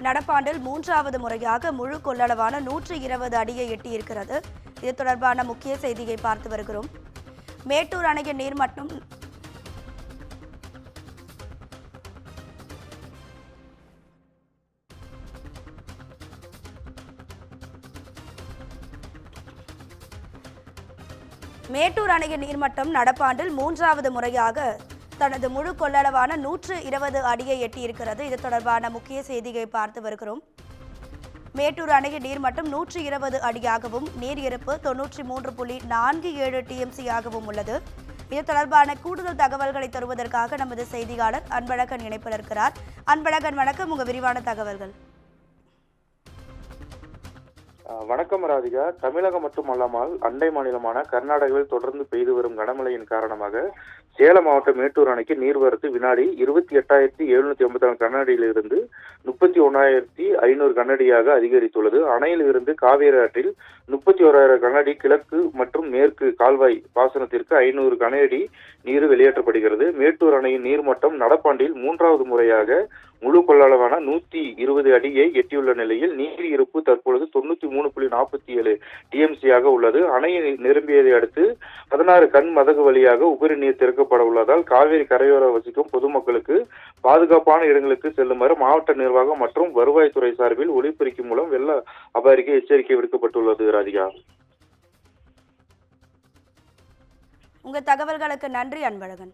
நடப்பாண்டில் 3வது முறையாக முழு கொள்ளளவான 120 அடியை எட்டியிருக்கிறது. இது தொடர்பான முக்கிய செய்தியை பார்த்து வருகிறோம். மேட்டூர் அணையின் நீர்மட்டம் மேட்டூர் அணையின் நீர்மட்டம் நடப்பாண்டில் 3வது முறையாக தனது முழு கொள்ளளவான 120 அடியை எட்டியிருக்கிறது. இது தொடர்பான முக்கிய செய்தியை பார்த்து வருகிறோம். மேட்டூர் அணையின் நீர்மட்டம் 120 அடியாகவும் நீர் இருப்பு 93.47 TMC ஆகவும் உள்ளது. இது தொடர்பான கூடுதல் தகவல்களை தருவதற்காக நமது செய்தியாளர் அன்பழகன் இணைப்பில் இருக்கிறார். அன்பழகன், வணக்கம். உங்க விரிவான தகவல்கள். வணக்கம் ராதிகா. தமிழகம் மட்டுமல்லாமல் அண்டை மாநிலமான கர்நாடகாவில் தொடர்ந்து பெய்து வரும் கனமழையின் காரணமாக சேலம் மாவட்ட மேட்டூர் அணைக்கு நீர்வரத்து வினாடி 28,784 கனஅடியிலிருந்து 31,500 கனஅடியாக அதிகரித்துள்ளது. அணையில் இருந்து காவேரி ஆற்றில் 31,000 கனஅடி கிழக்கு மற்றும் மேற்கு கால்வாய் பாசனத்திற்கு 500 கனஅடி நீர் வெளியேற்றப்படுகிறது. மேட்டூர் அணையின் நீர்மட்டம் நடப்பாண்டில் 3வது முறையாக முழு கொள்ளளவான 120 அடியை எட்டியுள்ள நிலையில் நீர் இருப்பு தற்பொழுது 93.47 TMC ஆக உள்ளது. அணை நிரம்பியதை அடுத்து 16 கண் மதகு வழியாக உபரி நீர் திறக்கப்பட உள்ளதால் காவேரி கரையோர வசிக்கும் பொதுமக்களுக்கு பாதுகாப்பான இடங்களுக்கு செல்லுமாறு மாவட்ட நிர்வாகம் மற்றும் வருவாய்த்துறை சார்பில் ஒலிபெருக்கி மூலம் வெள்ள அபாய எச்சரிக்கை விடுக்கப்பட்டுள்ளது. ராதிகா, உங்க தகவல்களுக்கு நன்றி அன்பழகன்.